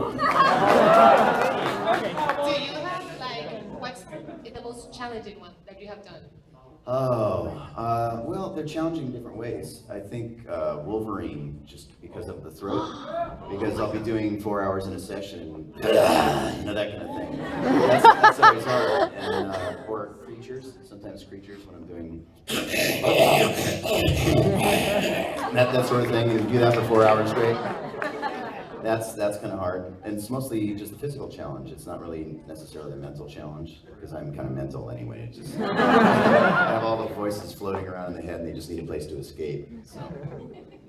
you have, like, what's the most challenging one that you have done? Well, they're challenging in different ways. I think Wolverine, just because of the throat, because I'll be doing 4 hours in a session, that kind of thing. That's always hard. And, or creatures, sometimes creatures when I'm doing that sort of thing, and do that for 4 hours straight. That's kind of hard, and it's mostly just a physical challenge. It's not really necessarily a mental challenge, because I'm kind of mental anyway. It's just I have all the voices floating around in the head, and they just need a place to escape. So,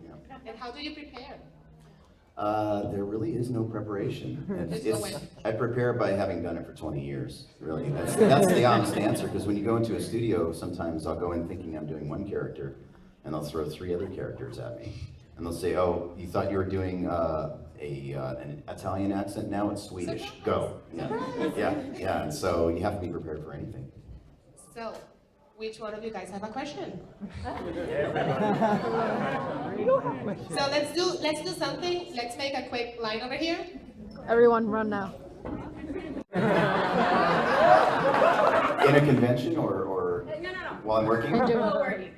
yeah. And how do you prepare? There really is no preparation. I prepare by having done it for 20 years. Really, that's the honest answer. Because when you go into a studio, sometimes I'll go in thinking I'm doing one character, and they'll throw 3 other characters at me. And they'll say, "Oh, you thought you were doing an Italian accent, now it's Swedish. Go." Yeah. And so you have to be prepared for anything. So, which one of you guys have a question? So let's do something. Let's make a quick line over here. Everyone, run now. In a convention or No. while I'm working? While working.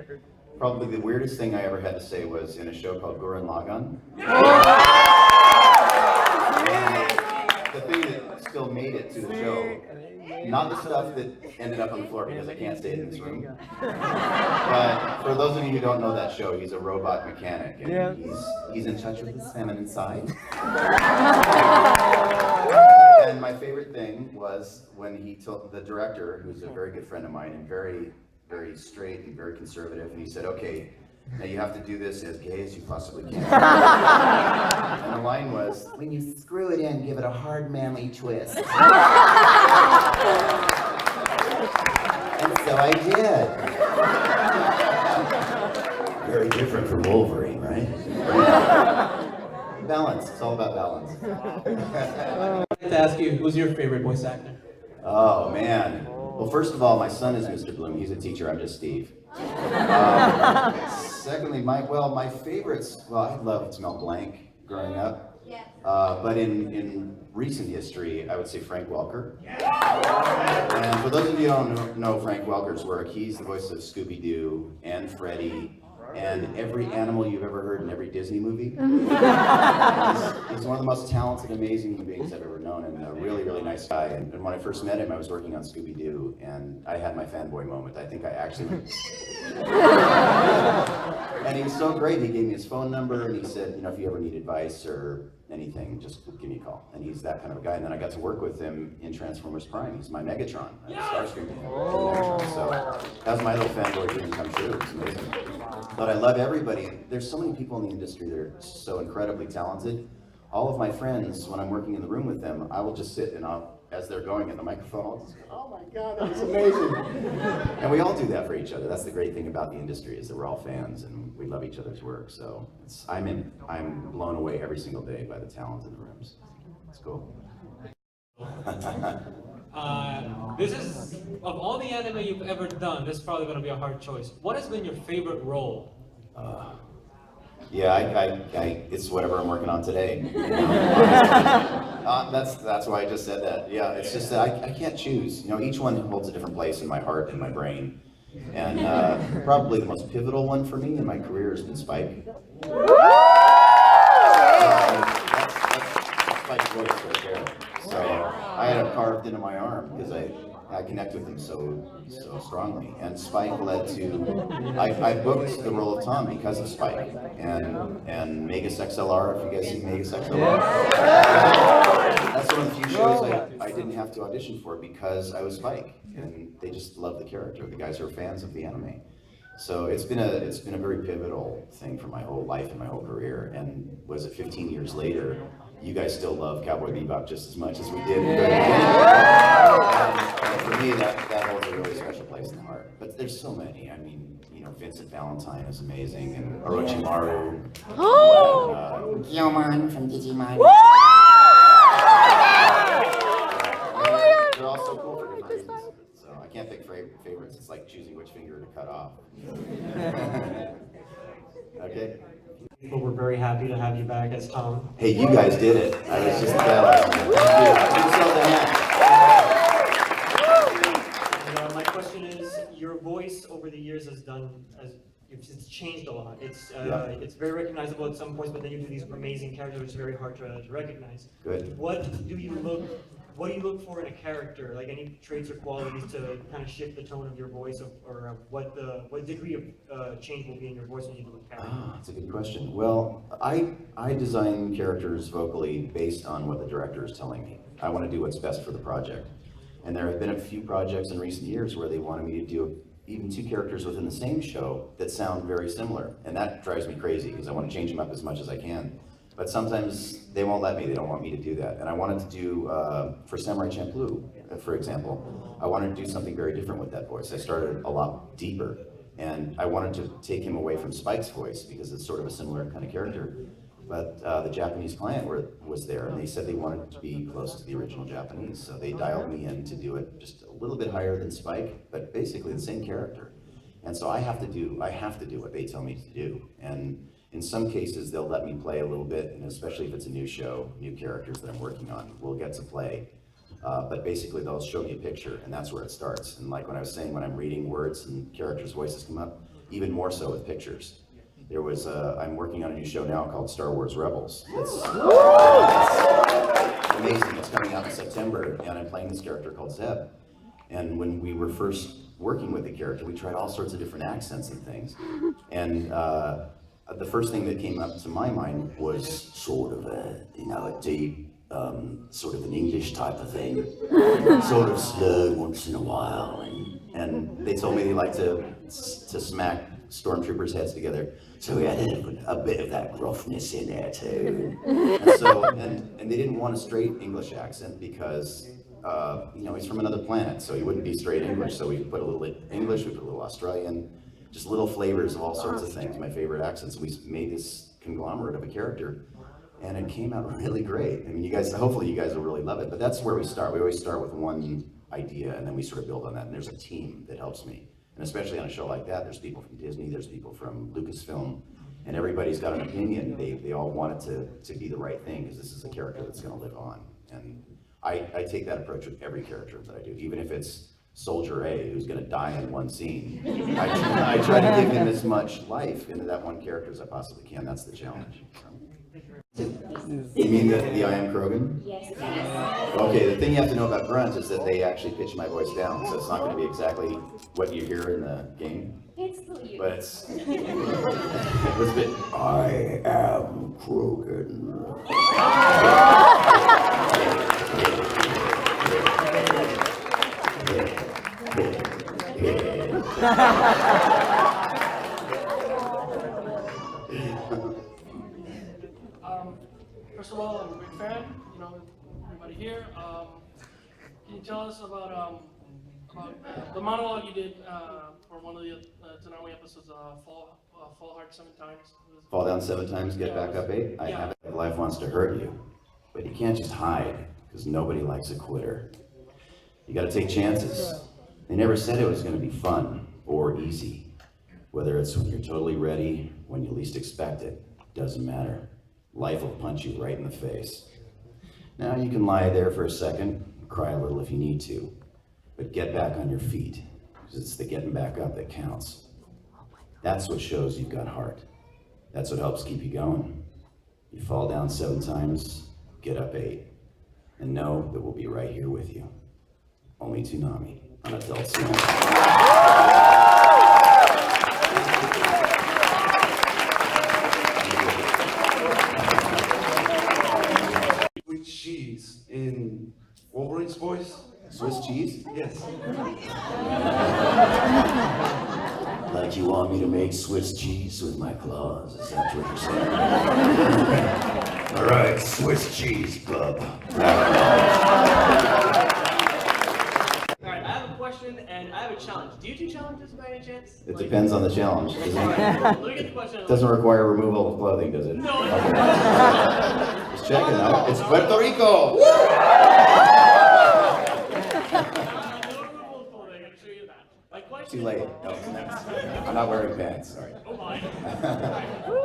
Probably the weirdest thing I ever had to say was in a show called Gurren Lagann. The thing that still made it to the show, not the stuff that ended up on the floor because I can't stay in this room. But for those of you who don't know that show, he's a robot mechanic, and he's in touch with his feminine side. And my favorite thing was when he told the director, who's a very good friend of mine and very straight and very conservative, and he said, "Okay, now you have to do this as gay as you possibly can." And the line was, "When you screw it in, give it a hard, manly twist." And so I did. Very different from Wolverine, right? Balance. It's all about balance. I'd like to ask you, who's your favorite voice actor? Oh, man. Well, first of all, my son is Mr. Blum. He's a teacher. I'm just Steve. Secondly, my favorites, well, I loved Mel Blanc growing up. But in recent history, I would say Frank Welker. And for those of you who don't know Frank Welker's work, he's the voice of Scooby-Doo and Freddy and every animal you've ever heard in every Disney movie. He's one of the most talented, amazing human beings I've ever known, and a really, really nice guy. And when I first met him, I was working on Scooby-Doo, and I had my fanboy moment. I think I actually... And he was so great. He gave me his phone number, and he said, if you ever need advice or anything, just give me a call. And he's that kind of a guy. And then I got to work with him in Transformers Prime. He's my Megatron. Starscream. So that was my little fanboy dream come true. It's amazing. But I love everybody. There's so many people in the industry that are so incredibly talented. All of my friends, when I'm working in the room with them, I will just sit and as they're going in the microphone, I'll just go, "Oh my God, that was amazing." And we all do that for each other. That's the great thing about the industry, is that we're all fans and we love each other's work. So I'm blown away every single day by the talent in the rooms. It's cool. This is, of all the anime you've ever done, this is probably going to be a hard choice. What has been your favorite role? It's whatever I'm working on today. That's why I just said that. Yeah, it's just that I can't choose. Each one holds a different place in my heart and my brain. And probably the most pivotal one for me in my career has been Spike. That's Spike's voice right there. So I had it carved into my arm because I connect with him so strongly. And Spike led to, I booked the role of Tom because of Spike. And Megas XLR, if you guys see Megas XLR. That's one of the few shows I didn't have to audition for because I was Spike. And they just love the character. The guys are fans of the anime. So it's been a very pivotal thing for my whole life and my whole career. And was it 15 years later, you guys still love Cowboy Bebop just as much as we did. And for me, that holds a really special place in the heart. But there's so many. I mean, Vincent Valentine is amazing, and Orochimaru. Guilmon from Digimon. They're all so cool for different reasons. So I can't pick favorites. It's like choosing which finger to cut off. Okay. But we're very happy to have you back as Tom. Hey, you guys did it. I was just at that last night. Thank you. And, my question is, your voice over the years it's changed a lot. It's very recognizable at some points, but then you do these amazing characters which is very hard to recognize. Good. What do you look for in a character? Like any traits or qualities to kind of shift the tone of your voice, or what degree of change will be in your voice when you do a character? That's a good question. Well, I design characters vocally based on what the director is telling me. I want to do what's best for the project. And there have been a few projects in recent years where they wanted me to do even two characters within the same show that sound very similar. And that drives me crazy because I want to change them up as much as I can. But sometimes they won't let me, they don't want me to do that. And I wanted to do, for Samurai Champloo, for example, I wanted to do something very different with that voice. I started a lot deeper. And I wanted to take him away from Spike's voice because it's sort of a similar kind of character. But the Japanese client was there, and they said they wanted it to be close to the original Japanese. So they dialed me in to do it just a little bit higher than Spike, but basically the same character. And so I have to do what they tell me to do. And in some cases, they'll let me play a little bit, and especially if it's a new show, new characters that I'm working on, we'll get to play. But basically, they'll show me a picture, and that's where it starts. And like when I was saying, when I'm reading words and characters' voices come up, even more so with pictures. There was, I'm working on a new show now called Star Wars Rebels. It's amazing. It's coming out in September, and I'm playing this character called Zeb. And when we were first working with the character, we tried all sorts of different accents and things. And the first thing that came up to my mind was sort of a deep, sort of an English type of thing, sort of slurred once in a while. And they told me they like to smack stormtroopers' heads together. So we had a bit of that gruffness in there too. And they didn't want a straight English accent because he's from another planet, so he wouldn't be straight English. So we put a little English, we put a little Australian, just little flavors of all sorts of things, my favorite accents. We made this conglomerate of a character, and it came out really great. I mean, hopefully you guys will really love it, but that's where we start. We always start with one idea, and then we sort of build on that, and there's a team that helps me. And especially on a show like that, there's people from Disney, there's people from Lucasfilm, and everybody's got an opinion. They all want it to be the right thing, because this is a character that's gonna live on. And I take that approach with every character that I do, even if it's Soldier A, who's gonna die in one scene. I try to give him as much life into that one character as I possibly can. That's the challenge. You mean the I Am Krogan? Yes. Okay, the thing you have to know about Grunt is that they actually pitch my voice down, so it's not going to be exactly what you hear in the game. It's still you. But it was a bit, I am Krogan. First of all, I'm a big fan. Everybody here. Can you tell us about the monologue you did for one of the Tsunami episodes? Fall hard 7 times. Fall down 7 times, get back up 8. I have it. Life wants to hurt you, but you can't just hide because nobody likes a quitter. You got to take chances. They never said it was going to be fun or easy. Whether it's when you're totally ready, when you least expect it, doesn't matter. Life will punch you right in the face. Now you can lie there for a second, cry a little if you need to, but get back on your feet, because it's the getting back up that counts. That's what shows you've got heart. That's what helps keep you going. You fall down 7 times, get up 8, and know that we'll be right here with you. Only Toonami on Adult Swim. Cheese in Wolverine's voice? Swiss cheese? Yes. Like you want me to make Swiss cheese with my claws, is that what you're saying? All right, Swiss cheese, bub. Alright, I have a question and I have a challenge. Do you do challenges by any chance? It depends on the challenge. Let me get the question. It doesn't require removal of clothing, does it? No. Just checking out. It's Puerto Rico! Too late. No, I'm not wearing pants. Sorry. Oh my.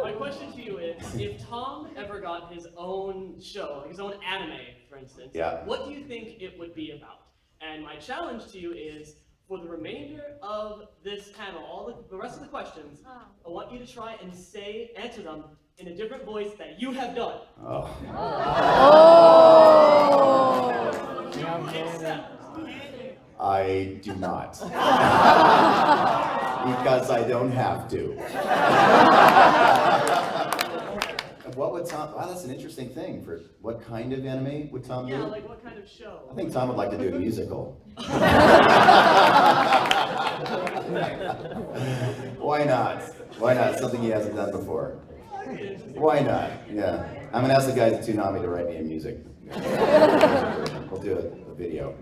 My question to you is, if Tom ever got his own show, his own anime, for instance, Yeah. what do you think it would be about? And my challenge to you is, for the remainder of this panel, all the rest of the questions, I want you to try and answer them in a different voice that you have done. Oh. I do not. Because I don't have to. What would Tom, wow, that's an interesting thing. For what kind of anime would Tom do? Yeah, like what kind of show? I think Tom would like to do a musical. Why not? Why not? Something he hasn't done before. Why not? Yeah. I'm gonna ask the guys at Toonami to write me a music. We'll do a video.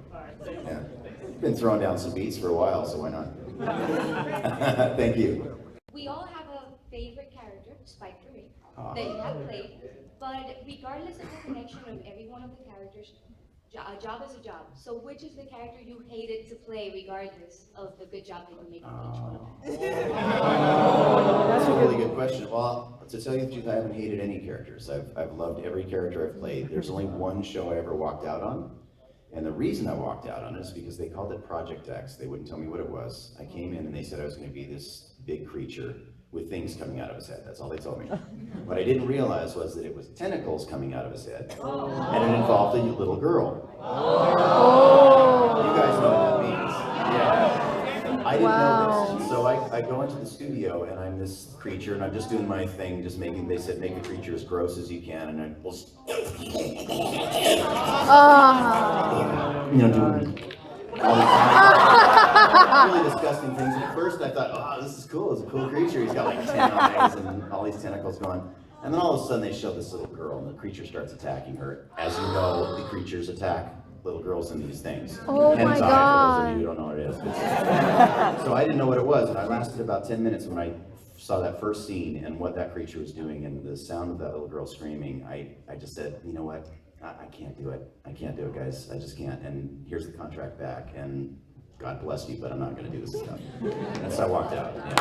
Yeah. Been throwing down some beats for a while, so why not? Thank you. We all have a favorite character, Spike the Ring, that you have played, but regardless of the connection of every one of the characters, a job is a job. So which is the character you hated to play regardless of the good job that you make on each one of them? That's a really good question. Well, to tell you the truth, I haven't hated any characters. I've loved every character I've played. There's only one show I ever walked out on. And the reason I walked out on it is because they called it Project X. They wouldn't tell me what it was. I came in and they said I was going to be this big creature with things coming out of his head. That's all they told me. What I didn't realize was that it was tentacles coming out of his head. And it involved a little girl. You guys know what that means. Yeah. I didn't know this. So I go into the studio and I'm this creature and I'm just doing my thing, just making, they said make the creature as gross as you can, and I was, you know, doing all these really disgusting things. And at first I thought, oh, this is cool, it's a cool creature. He's got like 10 eyes and all these tentacles going. And then all of a sudden they show this little girl and the creature starts attacking her. As you know, the creatures attack little girls in these things. Oh my Hentai, God. for those of you who don't know what it is. So I didn't know what it was, and I lasted about 10 minutes when I saw that first scene and what that creature was doing and the sound of that little girl screaming. I just said, you know what, I can't do it. I can't do it, guys. I just can't. And here's the contract back, and God bless you, but I'm not going to do this stuff. And so I walked out. Yeah.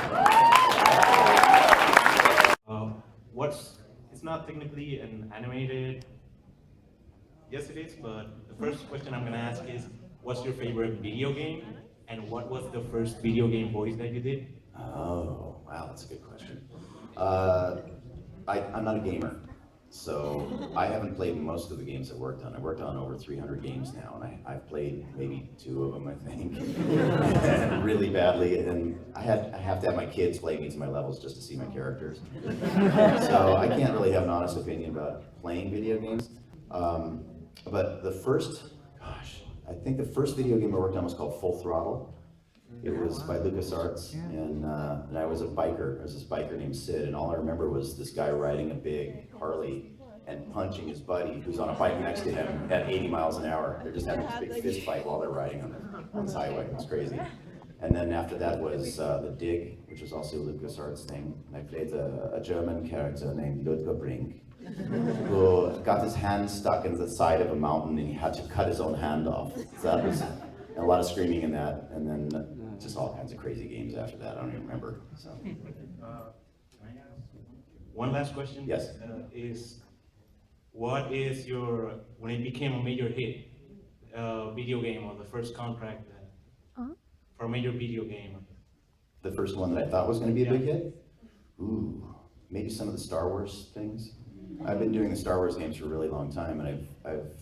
It's not technically an animated, yes it is, but the first question I'm gonna ask is, what's your favorite video game? And what was the first video game voice that you did? Oh, wow, that's a good question. I'm not a gamer, so I haven't played most of the games I worked on. I worked on over 300 games now, and I've played maybe 2 of them, I think, really badly. And I have to have my kids play me to my levels just to see my characters. So I can't really have an honest opinion about playing video games. But the first, I think the first video game I worked on was called Full Throttle. It was by LucasArts, and I was a biker. There was this biker named Sid, and all I remember was this guy riding a big Harley and punching his buddy who's on a bike next to him at 80 miles an hour. They're just having this big fist fight while they're riding on this highway. It was crazy. And then after that was The Dig, which was also a LucasArts thing. I played a German character named Ludger Brink, who got his hand stuck in the side of a mountain and he had to cut his own hand off. So that was a lot of screaming in that, and then just all kinds of crazy games after that. I don't even remember. So. One last question. Yes. What is your, when it became a major hit, video game or the first contract for a major video game? The first one that I thought was going to be a big hit? Ooh, maybe some of the Star Wars things. I've been doing the Star Wars games for a really long time, and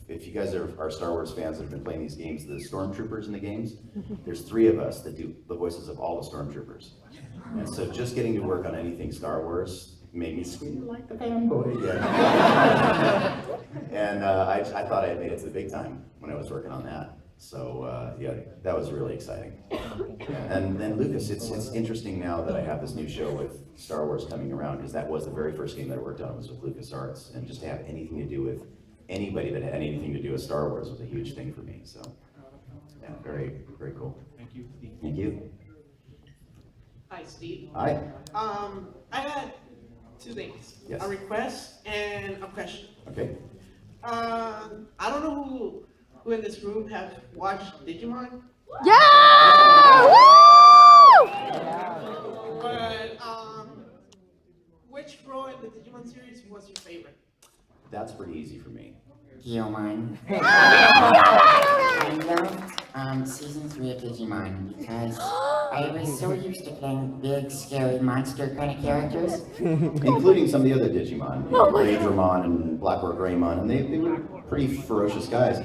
if you guys are Star Wars fans that have been playing these games, the stormtroopers in the games, there's 3 of us that do the voices of all the stormtroopers. And so just getting to work on anything Star Wars made me scream like the fanboy again. And I thought I had made it to the big time when I was working on that. So yeah, that was really exciting. And then Lucas, it's interesting now that I have this new show with Star Wars coming around, because that was the very first game that I worked on was with LucasArts, and just to have anything to do with anybody that had anything to do with Star Wars was a huge thing for me. So yeah, very, very cool. Thank you, Steve. Thank you. Hi, Steve. Hi. I had 2 things. Yes. A request and a question. Okay. I don't know who in this room have watched Digimon, Yeah! Woo! but which role in the Digimon series was your favorite? That's pretty easy for me. Digimon. I loved season 3 of Digimon because I was so used to playing big, scary monster kind of characters. Including some of the other Digimon, Greydramon and Blackrock Greymon, and they were pretty ferocious guys.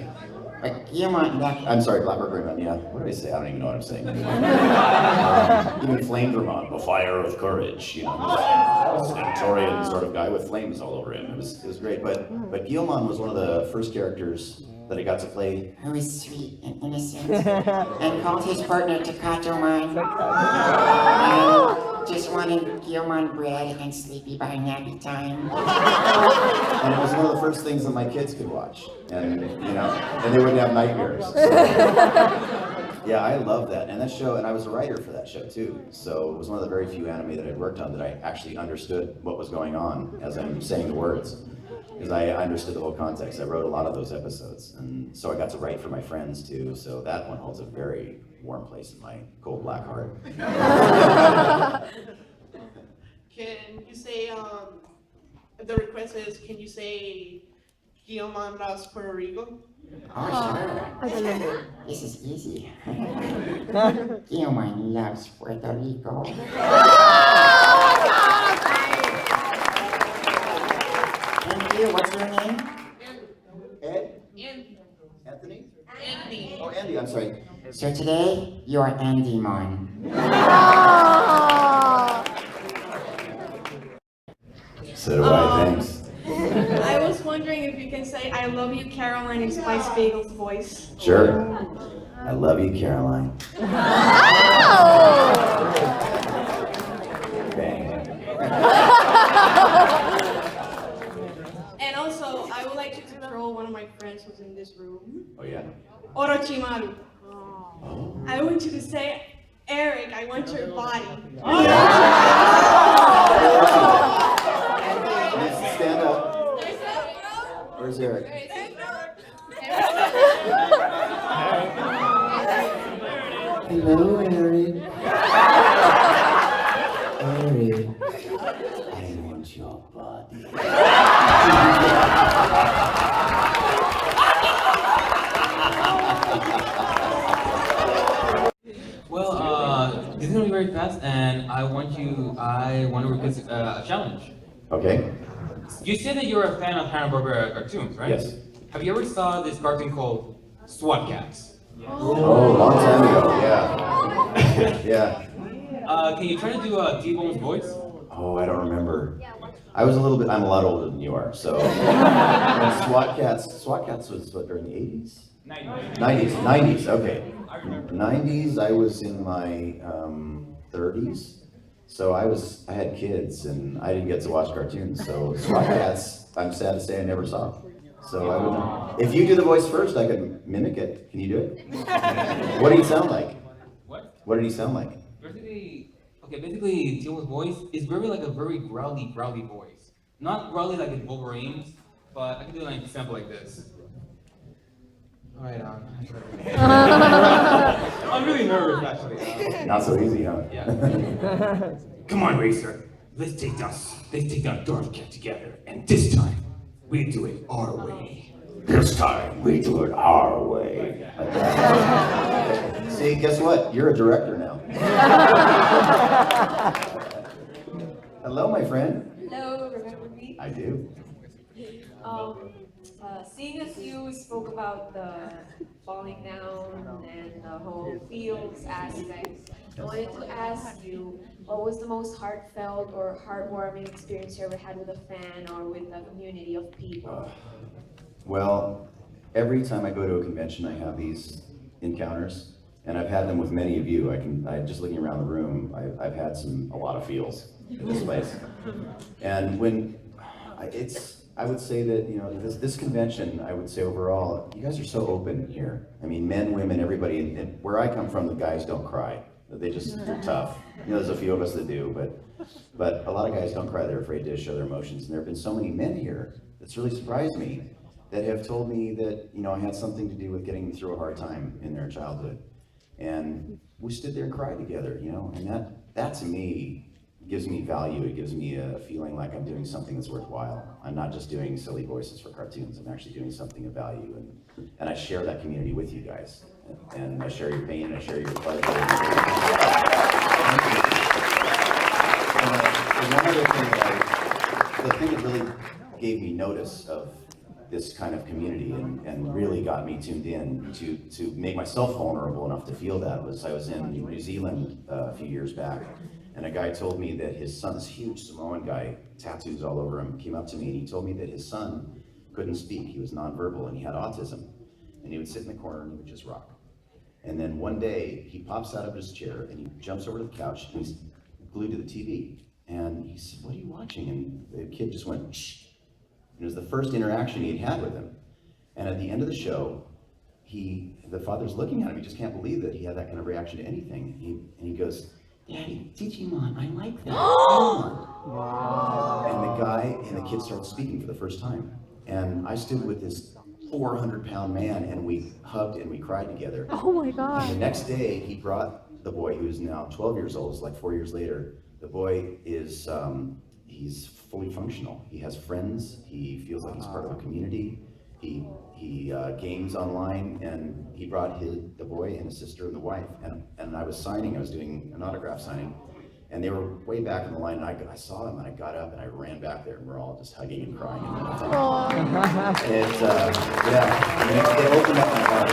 But Digimon, I'm sorry, Blackrock Greymon, yeah. What did I say? I don't even know what I'm saying. Even Flamedramon, the fire of courage, you know, this Stentorian sort of guy with flames all over him. It was great, but Guilmon was one of the first characters that I got to play. who was sweet and innocent and called his partner Takatomon. And just wanted Digimon bread and sleepy by nappy time. And it was one of the first things that my kids could watch, and you know, and they wouldn't have nightmares. So, yeah, I love that, and that show, and I was a writer for that show too. So it was one of the very few anime that I'd worked on that I actually understood what was going on as I'm saying the words, because I understood the whole context. I wrote a lot of those episodes, and so I got to write for my friends too. So that one holds a very warm place in my cold black heart. Can you say, the request is, can you say Guilmon loves Puerto Rico? Oh, sure. This is easy. Digimon loves Puerto Rico. And you, what's your name? Ed? Anthony? Andy. Oh, Andy, I'm sorry. So today, you are Andymon. So do I, thanks. I was wondering if you can say I love you, Caroline, in Spice Bagel's voice. Sure. I love you, Caroline. Bang. And also, I would like you to troll one of my friends who's in this room. Oh, yeah? Orochimaru. I want you to say, Eric, I want your body. Stand up. Where's Eric? Hello, Eric. Eric, I want your body. Well, this is gonna be very fast, and I want to request a challenge. Okay. You said that you're a fan of Hanna-Barbera cartoons, right? Yes. Have you ever saw this cartoon called SWAT Cats? Oh, long time ago, yeah. Yeah. Can you try to do a T-Bone's voice? Oh, I don't remember. I'm a lot older than you are, so. SWAT Cats was what, during the 80s? 90s, okay. 90s, I was in my 30s. So I had kids and I didn't get to watch cartoons, so SWAT Cats, I'm sad to say I never saw. So I wouldn't. If you do the voice first, I could mimic it. Can you do it? What did he sound like? What did he sound like? Basically, T-Bone's voice is very growly voice. Not growly like in Wolverine's, but I can do an example like this. Alright, I'm really nervous actually. Not so easy, huh? Yeah. Come on, Racer. Let's take down Dwarf Cat together, and this time we do it our way. This time we do it our way. See, guess what? You're a director now. Hello, my friend. Hello, remember me? I do. Seeing as you spoke about the falling down and the whole fields aspect, I wanted to ask you, what was the most heartfelt or heartwarming experience you ever had with a fan or with a community of people? Well, every time I go to a convention, I have these encounters, and I've had them with many of you. Just looking around the room, I've had a lot of feels at this place. And I would say that, you know, this convention, I would say overall, you guys are so open here. I mean, men, women, everybody, and where I come from, the guys don't cry. They're tough. You know, there's a few of us that do, but a lot of guys don't cry. They're afraid to show their emotions. And there have been so many men here that's really surprised me that have told me that, you know, I had something to do with getting through a hard time in their childhood. And we stood there and cried together, you know, and that to me gives me value. It gives me a feeling like I'm doing something that's worthwhile. I'm not just doing silly voices for cartoons. I'm actually doing something of value, and I share that community with you guys. And I share your pain, and I share your pleasure. And one other thing the thing that really gave me notice of this kind of community and really got me tuned in to make myself vulnerable enough to feel that was I was in New Zealand a few years back, and a guy told me that his son, this huge Samoan guy, tattoos all over him, came up to me and he told me that his son couldn't speak. He was nonverbal and he had autism, and he would sit in the corner and he would just rock. And then one day he pops out of his chair and he jumps over to the couch and he's glued to the TV. And he said, "What are you watching?" And the kid just went, "Shh." It was the first interaction he had with him. And at the end of the show, the father's looking at him. He just can't believe that he had that kind of reaction to anything. And he goes, "Daddy, Digimon, I like that." Wow. And the guy and the kid started speaking for the first time. And I stood with this 400-pound man, and we hugged and we cried together. Oh my God. And the next day, he brought the boy, who's now 12 years old, it's like 4 years later. The boy is, he's fully functional. He has friends. He feels like he's part of a community. He games online, and he brought the boy and his sister and the wife. And I was doing an autograph signing, and they were way back in the line, and I saw him, and I got up and I ran back there, and we're all just hugging and crying. And it opened up my heart.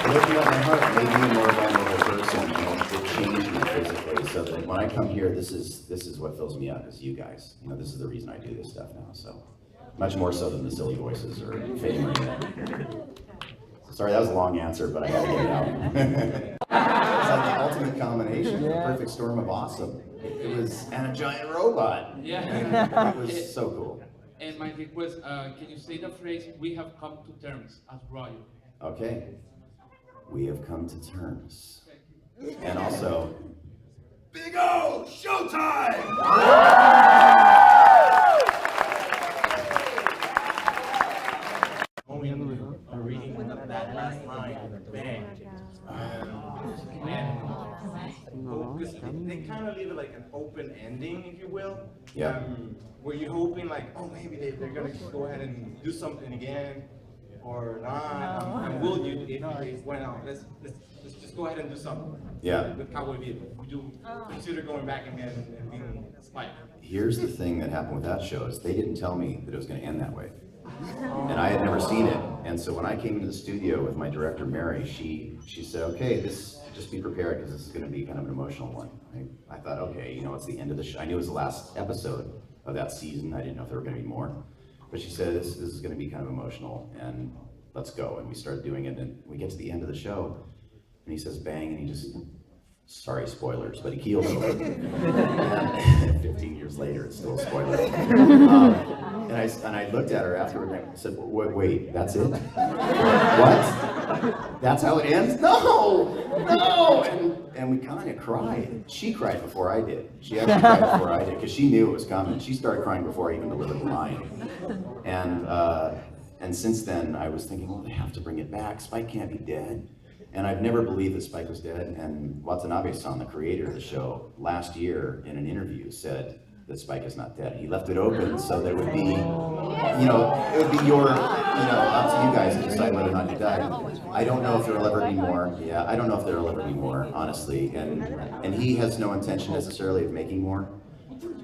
It opened up my heart, made me a more vulnerable person, and it changed me physically. So that when I come here, this is what fills me up, is you guys. This is the reason I do this stuff now. So much more so than the silly voices or fame or anything. Sorry, that was a long answer, but I had to get it out. It's like the ultimate combination, the perfect storm of awesome. It was, and a giant robot. Yeah. It was so cool. And my request, can you say the phrase, "We have come to terms" as Royal? Okay. We have come to terms. And also, Big O, showtime! Reading that last line, bang. Because they kind of leave it like an open ending, if you will. Yeah. Were you hoping like, oh, maybe they're gonna go ahead and do something again, or not? And will you, if it went out, let's just go ahead and do something. Yeah. With Cowboy Bebop, would you consider going back again and being Spike? Here's the thing that happened with that show, is they didn't tell me that it was going to end that way. And I had never seen it. And so when I came into the studio with my director, Mary, she said, "Okay, just be prepared, because this is going to be kind of an emotional one." I thought, okay, it's the end of the show. I knew it was the last episode of that season. I didn't know if there were going to be more. But she said, this is going to be kind of emotional, and let's go. And we started doing it, and we get to the end of the show, and he says bang, and he just, sorry, spoilers, but he keels over. And 15 years later, it's still a spoiler. And I looked at her afterward and I said, wait, that's it? What? That's how it ends? No! And we kind of cried. She cried before I did. She actually cried before I did, because she knew it was coming. She started crying before I even delivered the line. And since then, I was thinking, well, they have to bring it back. Spike can't be dead. And I've never believed that Spike was dead. And Watanabe-san, the creator of the show, last year in an interview said that Spike is not dead. He left it open so that it would be, it would be up to you guys to decide whether or not he died. I don't know if there'll ever be more. Yeah, I don't know if there'll ever be more, honestly. And he has no intention necessarily of making more,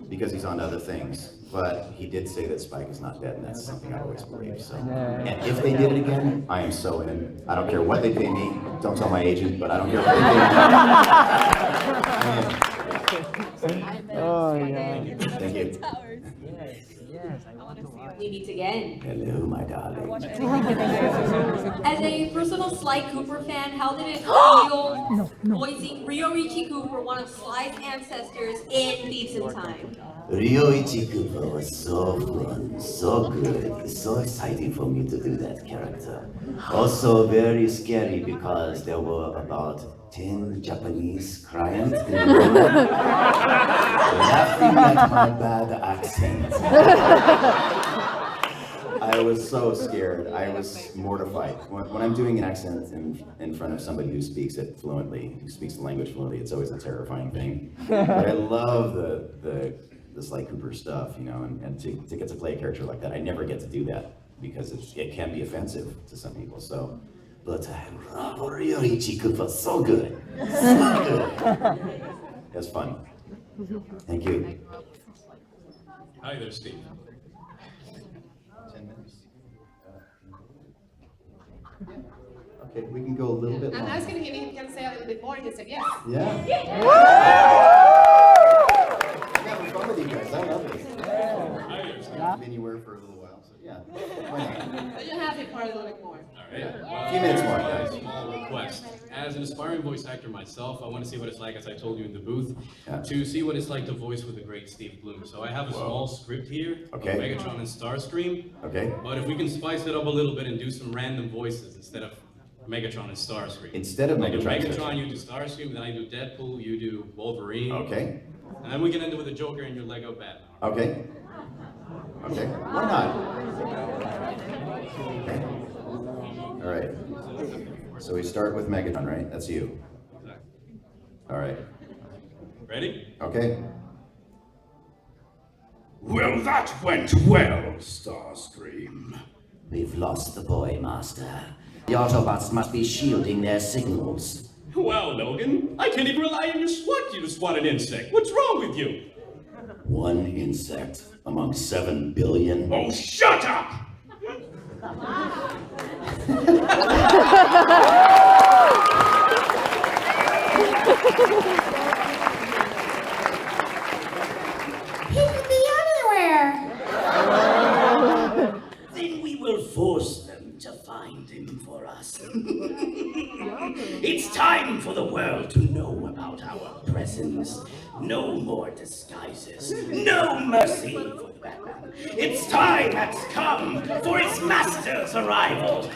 because he's on to other things. But he did say that Spike is not dead, and that's something I always believe. So, and if they did it again, I am so in. I don't care what they pay me. Don't tell my agent, but I don't care what they pay me. Oh yeah. Thank you. We meet again. Hello, my darling. As a personal Sly Cooper fan, how did it feel voicing Ryoichi Cooper, one of Sly's ancestors, in Thieves in Time? Ryoichi Cooper was so fun, so good. It's so exciting for me to do that character. Also very scary, because there were about 10 Japanese clients in the room laughing at my bad accent. I I was so scared. I was mortified. When I'm doing an accent in front of somebody who speaks it fluently, who speaks the language fluently, it's always a terrifying thing. But I love the Sly Cooper stuff, you know, and to get to play a character like that, I never get to do that because it can be offensive to some people. So, but Richie Cooper, so good, so good. That's fun. Thank you. Hi there, Steve. 10 minutes. Okay, we can go a little bit I'm longer. asking him if he can say a little bit more, he said yes. Yeah. Yeah, we're fun with you guys. I love it. I've been anywhere for a little while, so yeah. Why not? So you have it for a little bit more. All right. A few minutes more, guys. Small request. As an aspiring voice actor myself, I want to see what it's like, as I told you in the booth, to see what it's like to voice with the great Steve Blum. So I have a small script here, Okay. Megatron and Starscream. Okay. But if we can spice it up a little bit and do some random voices instead of Megatron and Starscream. Instead of I'll do Megatron, Megatron, you do Starscream, then I do Deadpool, you do Wolverine. Okay. And then we can end it with the Joker and your Lego Batman. Okay. Okay. Why not? Okay. All right. So we start with Megatron, right? That's you. All right. Ready? Okay. Well, that went well, Starscream. We've lost the boy, Master. The Autobots must be shielding their signals. Well, Logan, I can't even rely on your SWAT team to swat an insect. What's wrong with you? One insect among 7 billion. Oh, shut up! He could be anywhere. Then we will force them to find him for us. It's time for the world to know about our presence. No more disguises. No mercy for Batman. It's time has come for his master's arrival.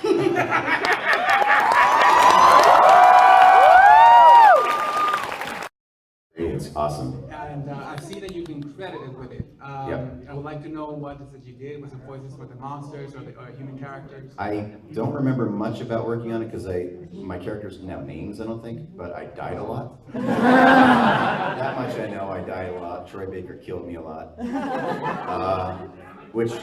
It's awesome. And I see that you've been credited with it. Yep. I would like to know what is it you did. Was it voices for the monsters or the human characters? I don't remember much about working on it because my characters didn't have names, I don't think, but I died a lot. That much I know, I died a lot. Troy Baker killed me a lot. Which,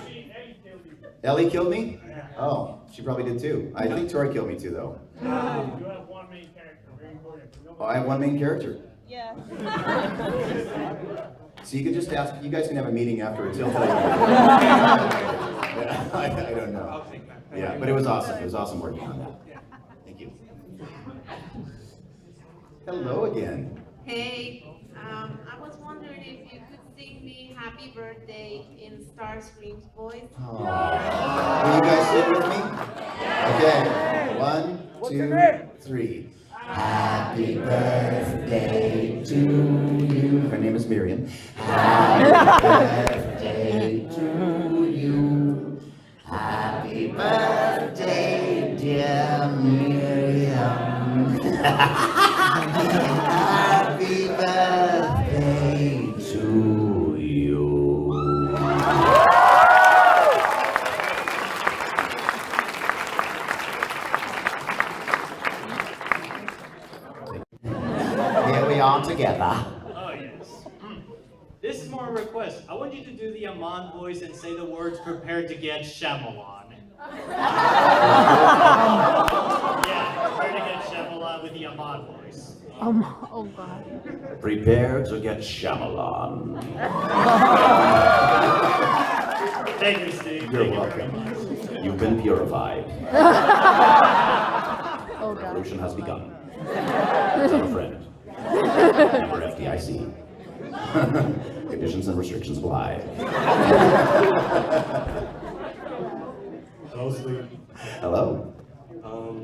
Ellie killed me? Oh, she probably did too. I think Troy killed me too, though. You have one main character, very important. Oh, I have one main character. Yeah. So you could just ask, you guys can have a meeting afterwards, he'll tell you. Yeah, I don't know. I'll take that. Yeah, but it was awesome. It was awesome working on that. Thank you. Hello again. Hey, I was wondering if you could sing me Happy Birthday in Starscream's voice. Will you guys sit with me? Okay. 1, 2, 3. Happy birthday to you. Her name is Miriam. Happy birthday to you. Happy birthday, dear Miriam. Happy birthday to you. Here we are together. Oh, yes. This is more a request. I want you to do the Amon voice and say the words "prepare to get Shyamalan." Yeah, prepare to get Shyamalan with the Amon voice. Oh God. Prepare to get Shyamalan. Thank you, Steve. You're welcome. You've been purified. Oh God. Revolution has begun. Tell a friend. Member FDIC. Conditions and restrictions apply. Hello, Steve. Hello.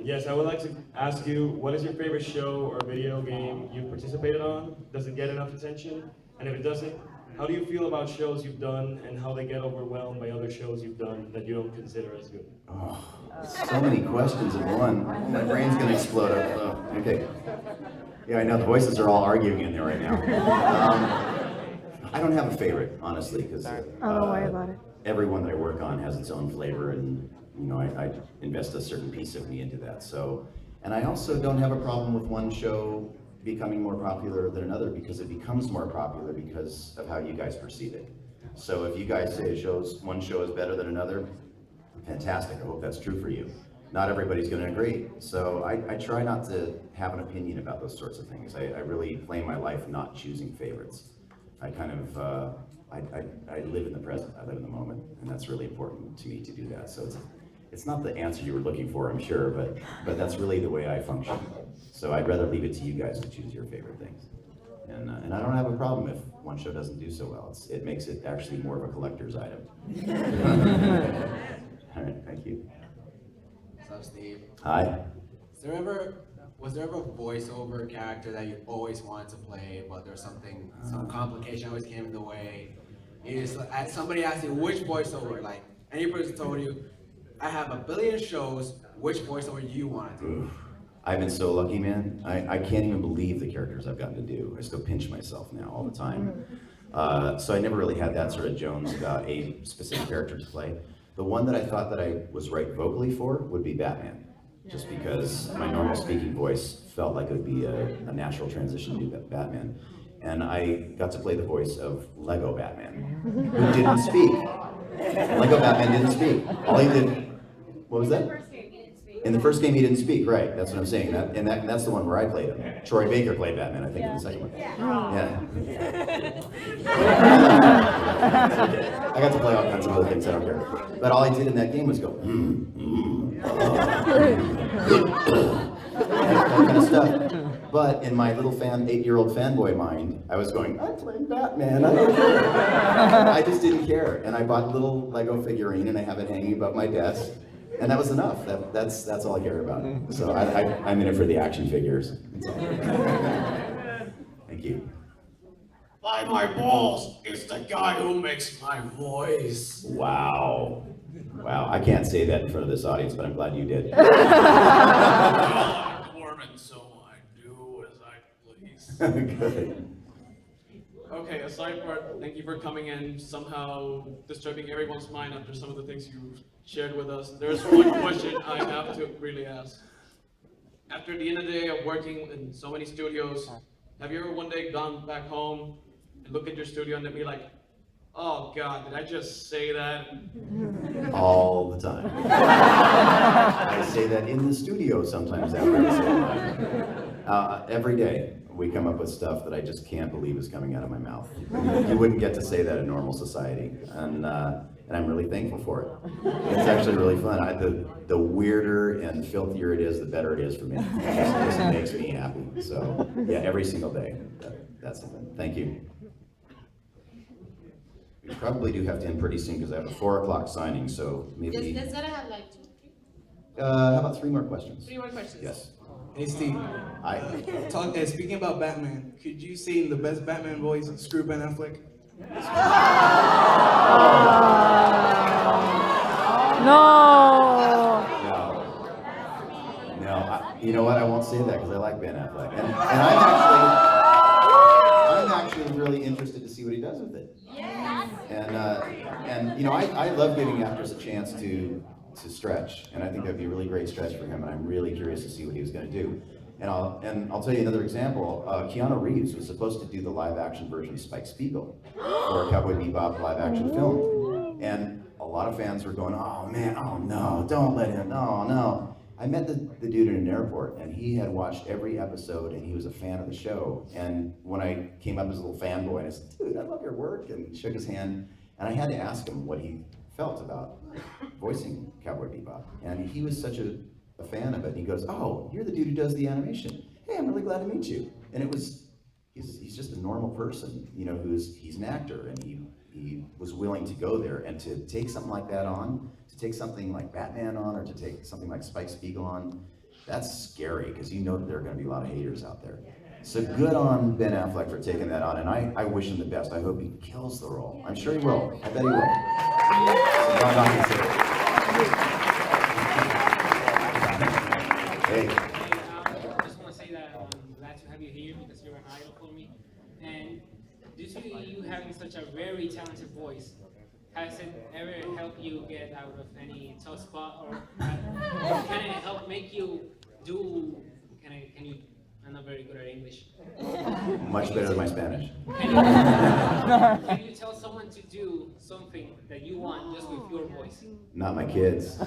Yes, I would like to ask you, what is your favorite show or video game you've participated on? Does it get enough attention? And if it doesn't, how do you feel about shows you've done and how they get overwhelmed by other shows you've done that you don't consider as good? Oh, so many questions in one. My brain's gonna explode. Okay. Yeah, I know the voices are all arguing in there right now. I don't have a favorite, honestly, because Oh, don't worry about it. everyone that I work on has its own flavor, and you know, I invest a certain piece of me into that. So, and I also don't have a problem with one show becoming more popular than another, because it becomes more popular because of how you guys perceive it. So if you guys say one show is better than another, fantastic. I hope that's true for you. Not everybody's going to agree. So I try not to have an opinion about those sorts of things. I really play my life not choosing favorites. I kind of, I live in the present. I live in the moment, and that's really important to me to do that. So it's not the answer you were looking for, I'm sure, but that's really the way I function. So I'd rather leave it to you guys to choose your favorite things. And I don't have a problem if one show doesn't do so well. It makes it actually more of a collector's item. All right, thank you. What's up, Steve? Hi. Was there ever a voiceover character that you always wanted to play, but there's some complication always came in the way? Somebody asked you which voiceover, like any person told you, I have a billion shows, which voiceover you want to do? I've been so lucky, man. I can't even believe the characters I've gotten to do. I still pinch myself now all the time. So I never really had that sort of Jones about a specific character to play. The one that I thought that I was right vocally for would be Batman, just because my normal speaking voice felt like it would be a natural transition to Batman. And I got to play the voice of Lego Batman, who didn't speak. Lego Batman didn't speak. All he did, what was that? In the first game, he didn't speak, right? That's what I'm saying. And that's the one where I played him. Troy Baker played Batman, I think, in the second one. Yeah. I got to play all kinds of other things I don't care. But all he did in that game was go, that kind of stuff. But in my little 8-year-old fanboy mind, I was going, I'm playing Batman, I don't care. I just didn't care. And I bought a little Lego figurine, and I have it hanging above my desk. And that was enough. That's all I care about. So I'm in it for the action figures. Thank you. By my balls, it's the guy who makes my voice. Wow. Wow. I can't say that in front of this audience, but I'm glad you did. I'm Mormon, so I do as I please. Good. Okay, aside from thank you for coming in, somehow disturbing everyone's mind after some of the things you shared with us. There's one question I have to really ask. After the end of the day of working in so many studios, have you ever one day gone back home and look at your studio and be like, oh God, did I just say that? All the time. I say that in the studio sometimes after I say that. Every day we come up with stuff that I just can't believe is coming out of my mouth. You wouldn't get to say that in normal society, and I'm really thankful for it. It's actually really fun. The weirder and filthier it is, the better it is for me. It just makes me happy. So yeah, every single day. That's the thing. Thank you. We probably do have to end pretty soon because I have a 4 o'clock signing, so maybe. Does that have like 2, 3? How about 3 more questions? 3 more questions. Yes. Hey Steve. Hi. Speaking about Batman, could you say in the best Batman voice, screw Ben Affleck? No. No, you know what? I won't say that because I like Ben Affleck, and I'm actually really interested to see what he does with it. And you know, I love giving actors a chance to stretch, and I think that'd be a really great stretch for him, and I'm really curious to see what he was going to do. And I'll tell you another example. Keanu Reeves was supposed to do the live-action version of Spike Spiegel for a Cowboy Bebop live-action film, and a lot of fans were going, "Oh man, oh no, don't let him, no, no." I met the dude in an airport, and he had watched every episode, and he was a fan of the show. And when I came up as a little fanboy, and I said, "Dude, I love your work," and shook his hand, and I had to ask him what he felt about voicing Cowboy Bebop, and he was such a fan of it. And he goes, "Oh, you're the dude who does the animation. Hey, I'm really glad to meet you." And it was, he's just a normal person, you know, he's an actor, and he was willing to go there, and to take something like that on, to take something like Batman on, or to take something like Spike Spiegel on, that's scary, because you know that there are going to be a lot of haters out there. So good on Ben Affleck for taking that on, and I wish him the best. I hope he kills the role. I'm sure he will. I bet he will. Hey. I just want to say that I'm glad to have you here because you're an idol for me. And due to you having such voice. Has it ever helped you get out of any tough spot, or can it help make you do? Can you? I'm not very good at English. Much better than my Spanish. Can you tell someone to do something that you want just with your voice? Not my kids. They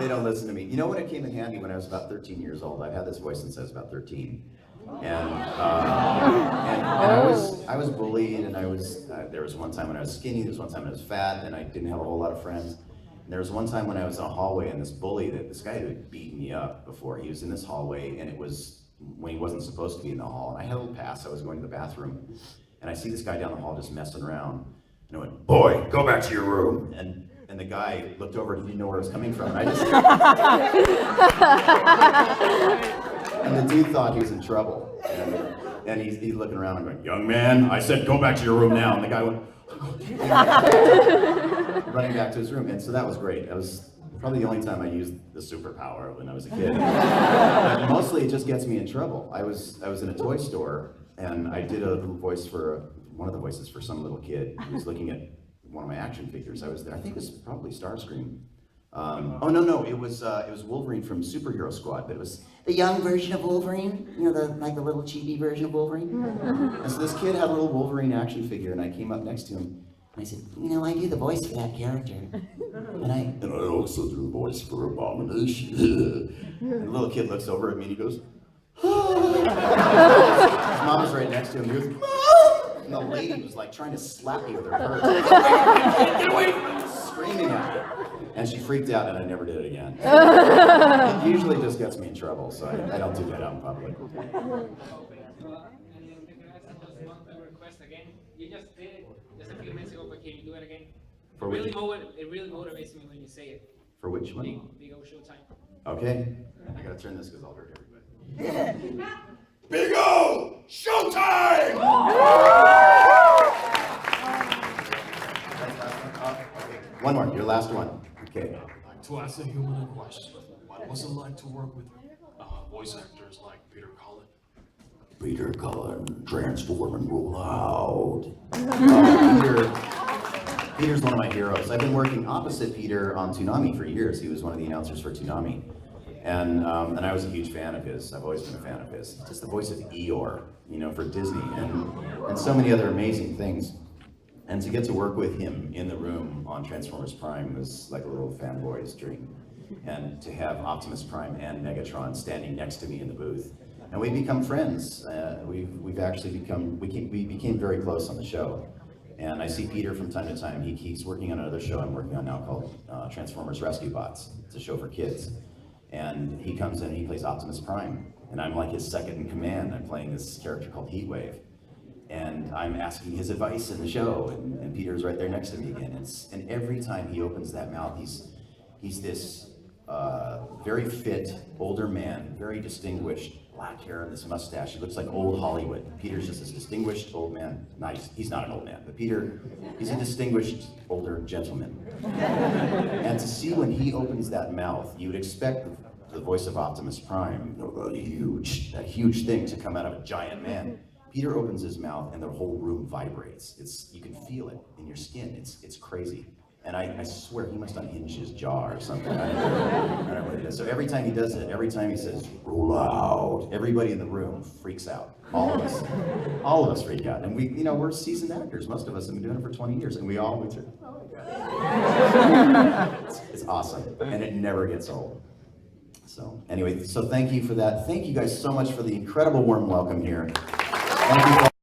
don't listen to me. You know when it came in handy when I was about 13 years old? I've had this voice since I was about 13. And I was bullied, and there was one time when I was skinny, there was one time when I was fat, and I didn't have a whole lot of friends. And there was one time when I was in a hallway, and this guy who had beaten me up before, he was in this hallway, and it was when he wasn't supposed to be in the hall. And I had a little pass, I was going to the bathroom, and I see this guy down the hall just messing around. And I went, "Boy, go back to your room." And the guy looked over and he didn't know where it was coming from. And I just and the dude thought he was in trouble. And he's looking around and going, "Young man, I said go back to your room now." And the guy went, running back to his room. And so that was great. That was probably the only time I used the superpower when I was a kid. But mostly it just gets me in trouble. I was in a toy store, and I did a little voice for one of the voices for some little kid who was looking at one of my action figures. I was there. I think it was probably Starscream. Oh no, it was Wolverine from Superhero Squad, but it was The young version of Wolverine, you know, the little chibi version of Wolverine. And so this kid had a little Wolverine action figure, and I came up next to him, And I said, you know, I do the voice for that character. And I also do the voice for Abomination. And the little kid looks over at me and he goes, his mom was right next to him. He goes, and the lady was like trying to slap me with her purse. Get away from me! Screaming at me. And she freaked out, and I never did it again. It usually just gets me in trouble, so I don't do that out in public. You just did it just a few minutes ago, but can you do it again? For It which? really motivates me when you say it. For which one? Big O Showtime. Okay. I gotta turn this because I'll hurt everybody. Big O! Showtime! One more, your last one. Okay. I'd like to ask a human a question. What was it like to work with voice actors like Peter Cullen? Peter Cullen, transform and roll out. Peter's one of my heroes. I've been working opposite Peter on Toonami for years. He was one of the announcers for Toonami. And I was a huge fan of his. I've always been a fan of his. He's just the voice of Eeyore, you know, for Disney and so many other amazing things. And to get to work with him in the room on Transformers Prime was like a little fanboy's dream. And to have Optimus Prime and Megatron standing next to me in the booth. And we've become friends. We've actually we became very close on the show. And I see Peter from time to time. He's working on another show I'm working on now called Transformers Rescue Bots. It's a show for kids. And he comes in and he plays Optimus Prime. And I'm like his second in command. I'm playing this character called Heatwave. And I'm asking his advice in the show, and Peter's right there next to me again. And every time he opens that mouth, he's this very fit, older man, very distinguished, black hair and this mustache. He looks like old Hollywood. Peter's just this distinguished old man. He's not an old man, but Peter, he's a distinguished older gentleman. And to see when he opens that mouth, you would expect the voice of Optimus Prime, that huge thing to come out of a giant man. Peter opens his mouth and the whole room vibrates. You can feel it in your skin. It's crazy. And I swear he must unhinge his jaw or something. I don't know what it is. So every time he does it, every time he says, roll out, everybody in the room freaks out. All of us freak out. And we're seasoned actors. Most of us have been doing it for 20 years. And we all went through. It's awesome. And it never gets old. So anyway, so thank you for that. Thank you guys so much for the incredible warm welcome here. Thank you.